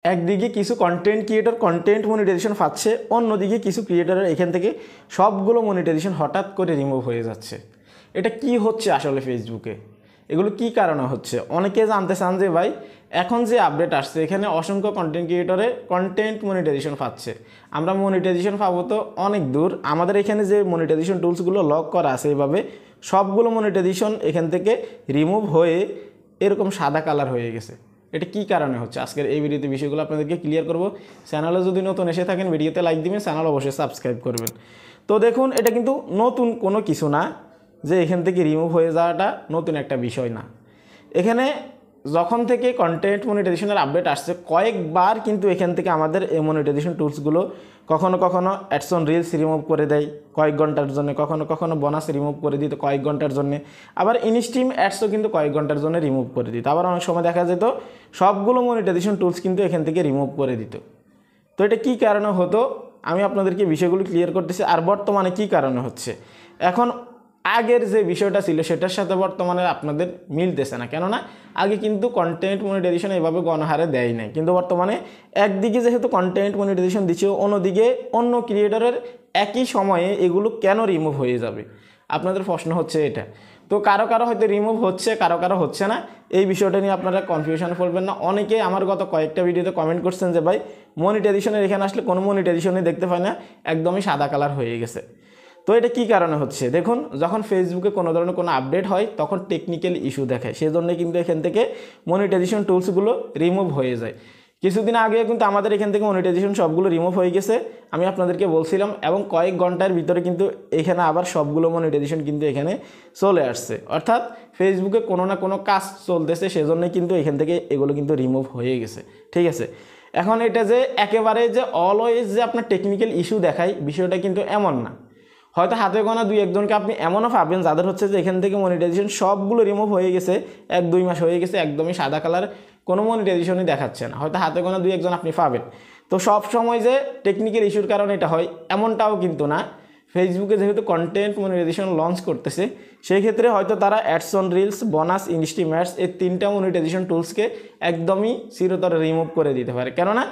একদিকে কিছু content creator content monetization পাচ্ছে, অন্যদিকে কিছু ক্রিয়েটরের এখান থেকে সবগুলো মনিটাইজেশন হঠাৎ করে রিমুভ হয়ে যাচ্ছে। এটা কি হচ্ছে আসলে ফেসবুকে, এগুলো কি কারণে হচ্ছে? অনেকে জানতে চান যে ভাই এখন যে আপডেট আসছে এখানে অসংখ্য কন্টেন্ট ক্রিয়েটরে কন্টেন্ট মনিটাইজেশন পাচ্ছে, আমরা মনিটাইজেশন পাবো তো অনেক দূর, আমাদের এখানে যে মনিটাইজেশন টুলসগুলো লক করা আছে এইভাবে সবগুলো মনিটাইজেশন এখান থেকে রিমুভ হয়ে এরকম সাদা কালার হয়ে গেছে। এটা কি কারণে হচ্ছে আজকের এই ভিডিওতে বিষয়গুলো আপনাদেরকে ক্লিয়ার করব। চ্যানেলে যদি নতুন এসে থাকেন ভিডিওতে লাইক দিবেন, চ্যানেল অবশ্যই সাবস্ক্রাইব করবেন। তো দেখুন, এটা কিন্তু নতুন কোনো কিছু না যে এখান থেকে রিমুভ হয়ে যাওয়াটা নতুন একটা বিষয় না। এখানে যখন থেকে কন্টেন্ট মনিটাইজেশনের আপডেট আসছে কয়েকবার কিন্তু এখান থেকে আমাদের এই মনিটাইজেশন টুলসগুলো কখনো কখনো অ্যাডস অন রিলস রিমুভ করে দেয় কয়েক ঘন্টার জন্য, কখনো কখনো বোনাস রিমুভ করে দিত কয়েক ঘন্টার জন্য, আবার ইনস্ট্রিম অ্যাডসও কিন্তু কয়েক ঘন্টার জন্য রিমুভ করে দিত, আবার অনেক সময় দেখা যেত সবগুলো মনিটাইজেশন টুলস কিন্তু এখান থেকে রিমুভ করে দিত। তো এটা কী কারণে হতো আমি আপনাদেরকে বিষয়গুলো ক্লিয়ার করতেছি, আর বর্তমানে কী কারণে হচ্ছে। এখন আগের যে বিষয়টা ছিল সেটার সাথে বর্তমানে আপনাদের মিলতেছে না, কেননা আগে কিন্তু কন্টেন্ট মনিটাইজেশন এইভাবে গণহারে দেয় নাই, কিন্তু বর্তমানে একদিকে যেহেতু কন্টেন্ট মনিটাইজেশন দিচ্ছে অন্যদিকে অন্য ক্রিয়েটরের একই সময়ে এগুলো কেন রিমুভ হয়ে যাবে, আপনাদের প্রশ্ন হচ্ছে এটা। তো কারো কারো হয়তো রিমুভ হচ্ছে, কারো কারো হচ্ছে না, এই বিষয়টা নিয়ে আপনারা কনফিউশন করবেন না। অনেকে আমার গত কয়েকটা ভিডিওতে কমেন্ট করছেন যে ভাই মনিটাইজেশনের এখানে আসলে কোনো মনিটাইজেশনই দেখতে পাই না, একদমই সাদা কালার হয়ে গেছে। তো এটা কী কারণে হচ্ছে, দেখুন যখন ফেসবুকে কোনো ধরনের কোনো আপডেট হয় তখন টেকনিক্যাল ইস্যু দেখায়, সেজন্যই কিন্তু এখান থেকে মনিটাইজেশন টুলসগুলো রিমুভ হয়ে যায়। কিছুদিন আগে কিন্তু আমাদের এখান থেকে মনিটাইজেশন সবগুলো রিমুভ হয়ে গেছে, আমি আপনাদেরকে বলছিলাম, এবং কয়েক ঘন্টার ভিতরে কিন্তু এখানে আবার সবগুলো মনিটাইজেশন কিন্তু এখানে চলে আসছে, অর্থাৎ ফেসবুকে কোনো না কোনো কাজ চলতেছে, সেজন্যই কিন্তু এখান থেকে এগুলো কিন্তু রিমুভ হয়ে গেছে। ঠিক আছে, এখন এটা যে একেবারে যে অলওয়েজ যে আপনার টেকনিক্যাল ইস্যু দেখায় বিষয়টা কিন্তু এমন না। হয়তো হাতে গোনা দুই একজনকে আপনি এমনও পাবেন যাদের হচ্ছে যে এখান থেকে মনিটাইজেশন সবগুলো রিমুভ হয়ে গেছে, 1-2 মাস হয়ে গেছে, একদমই সাদা কালার, কোনো মনিটাইজেশনই দেখাচ্ছে না, হয়তো হাতে গোনা দুই একজন আপনি পাবেন। তো সব সময় যে টেকনিক্যাল ইস্যুর কারণে এটা হয় এমনটাও কিন্তু না। ফেসবুকে যেহেতু কন্টেন্ট মনিটাইজেশন লঞ্চ করতেছে সেই ক্ষেত্রে হয়তো তারা ads on reels, bonus, instream ads এই 3টা মনিটাইজেশন টুলসকে একদমই চিরতরে রিমুভ করে দিতে পারে, কেননা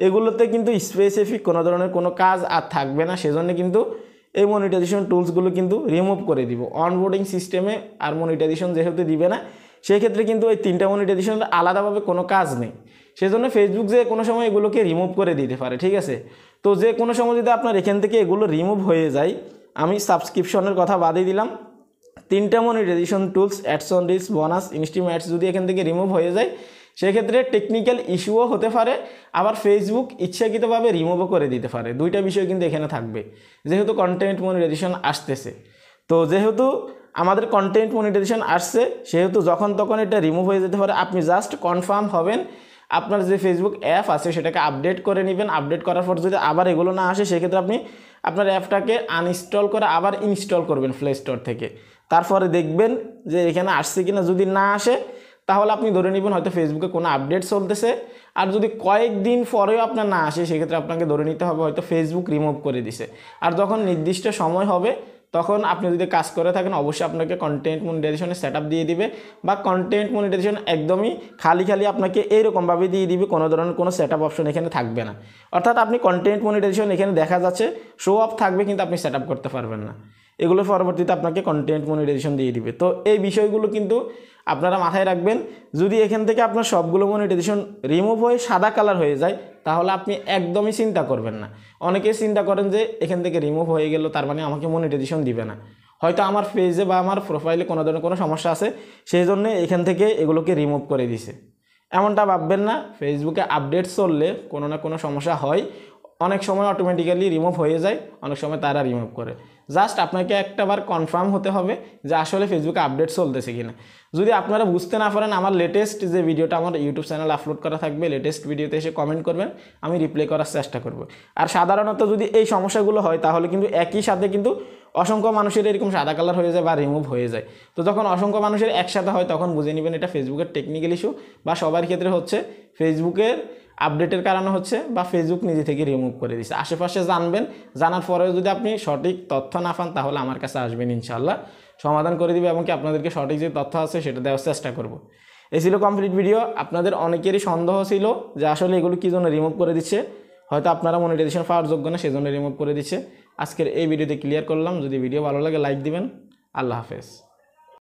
এগুলোতে কিন্তু স্পেসিফিক কোনো ধরনের কোনো কাজ আর থাকবে না, সেজন্য কিন্তু এই মনিটাইজেশন টুলসগুলো কিন্তু রিমুভ করে দিব অনবোর্ডিং সিস্টেমে। আর মনিটাইজেশন যেহেতু দিবে না সেই ক্ষেত্রে কিন্তু এই 3টা মনিটাইজেশনের আলাদাভাবে কোনো কাজ নেই, সেজন্য ফেসবুক যে কোনো সময় এগুলোকে রিমুভ করে দিতে পারে। ঠিক আছে, তো যে কোনো সময় যদি আপনার এখান থেকে এগুলো রিমুভ হয়ে যায়, আমি সাবস্ক্রিপশনের কথা বাদই দিলাম, 3টা monetisation tools ads on reels, bonus, instream ads যদি এখান থেকে রিমুভ হয়ে যায় সেক্ষেত্রে টেকনিক্যাল ইস্যুও হতে পারে, আবার ফেসবুক ইচ্ছাকৃতভাবে রিমুভও করে দিতে পারে। দুইটা বিষয় কিন্তু এখানে থাকবে যেহেতু কন্টেন্ট মনিটাইজেশন আসতেছে। তো যেহেতু আমাদের কন্টেন্ট মনিটাইজেশন আসছে সেহেতু যখন তখন এটা রিমুভ হয়ে যেতে পারে, আপনি জাস্ট কনফার্ম হবেন, আপনার যে ফেসবুক অ্যাপ আছে সেটাকে আপডেট করে নেবেন, আপডেট করার পর যদি আবার এগুলো না আসে সেক্ষেত্রে আপনি আপনার অ্যাপটাকে আনইনস্টল করে আবার ইনস্টল করবেন প্লে স্টোর থেকে, তারপরে দেখবেন যে এখানে আসছে কিনা, যদি না আসে তাহলে আপনি ধরে নেবেন হয়তো ফেসবুকে কোনো আপডেট চলতেছে, আর যদি কয়েকদিন পরেও আপনার না আসে সেক্ষেত্রে আপনাকে ধরে নিতে হবে হয়তো ফেসবুক রিমুভ করে দিছে। আর যখন নির্দিষ্ট সময় হবে তখন আপনি যদি কাজ করে থাকেন অবশ্যই আপনাকে কন্টেন্ট মনিটাইজেশনের সেটআপ দিয়ে দিবে, বা কন্টেন্ট মনিটাইজেশন একদমই খালি খালি আপনাকে এইরকমভাবে দিয়ে দিবে, কোনো ধরনের কোনো সেটআপ অপশন এখানে থাকবে না, অর্থাৎ আপনি কন্টেন্ট মনিটাইজেশন এখানে দেখা যাচ্ছে শো অফ থাকবে কিন্তু আপনি সেটআপ করতে পারবেন না, এগুলো পরবর্তীতে আপনাকে কন্টেন্ট মনিটাইজেশন দিয়ে দিবে। তো এই বিষয়গুলো কিন্তু আপনারা মাথায় রাখবেন, যদি এখান থেকে আপনার সবগুলো মনিটাইজেশন রিমুভ হয়ে সাদা কালার হয়ে যায় তাহলে আপনি একদমই চিন্তা করবেন না। অনেকেই চিন্তা করেন যে এখান থেকে রিমুভ হয়ে গেল তার মানে আমাকে মনিটাইজেশন দিবে না, হয়তো আমার পেজে বা আমার প্রোফাইলে কোনো ধরনের কোনো সমস্যা আছে সেই জন্য এখান থেকে এগুলোকে রিমুভ করে দিছে, এমনটা ভাববেন না। ফেসবুকে আপডেট চললে কোনো না কোনো সমস্যা হয়, অনেক সময় অটোমেটিক্যালি রিমুভ হয়ে যায়, অনেক সময় তারা রিমুভ করে। জাস্ট আপনাকে একটাবার কনফার্ম হতে হবে যে আসলে ফেসবুকে আপডেট চলতেছে কিনা। যদি আপনারা বুঝতে না পারেন আমার লেটেস্ট যে ভিডিওটা আমার ইউটিউব চ্যানেলে আপলোড করা থাকবে, লেটেস্ট ভিডিওতে এসে কমেন্ট করবেন, আমি রিপ্লাই করার চেষ্টা করব। আর সাধারণত যদি এই সমস্যাগুলো হয় তাহলে কিন্তু একই সাথে কিন্তু অসংখ্য মানুষের এরকম সাদা কালার হয়ে যায় বা রিমুভ হয়ে যায়। তো যখন অসংখ্য মানুষের একসাথে হয় তখন বুঝে নেবেন এটা ফেসবুকের টেকনিক্যাল ইস্যু, বা সবার ক্ষেত্রে হচ্ছে ফেসবুকের আপডেটের কারণে হচ্ছে, বা ফেসবুক নিজে থেকে রিমুভ করে দিচ্ছে। আশেপাশে জানবেন, জানার পরেও যদি আপনি সঠিক তথ্য না পান তাহলে আমার কাছে আসবেন, ইনশাআল্লাহ সমাধান করে দিবে, এবং কি আপনাদেরকে সঠিক যে তথ্য আছে সেটা দেওয়ার চেষ্টা করব। এই ছিল কমপ্লিট ভিডিও। আপনাদের অনেকেরই সন্দেহ ছিল যে আসলে এগুলো কী জন্য রিমুভ করে দিচ্ছে, হয়তো আপনারা মনিটাইজেশন পাওয়ার যোগ্য না সেজন্য রিমুভ করে দিচ্ছে। আজকের এই ভিডিওতে ক্লিয়ার করলাম। যদি ভিডিও ভালো লাগে লাইক দিবেন। আল্লাহ হাফেজ।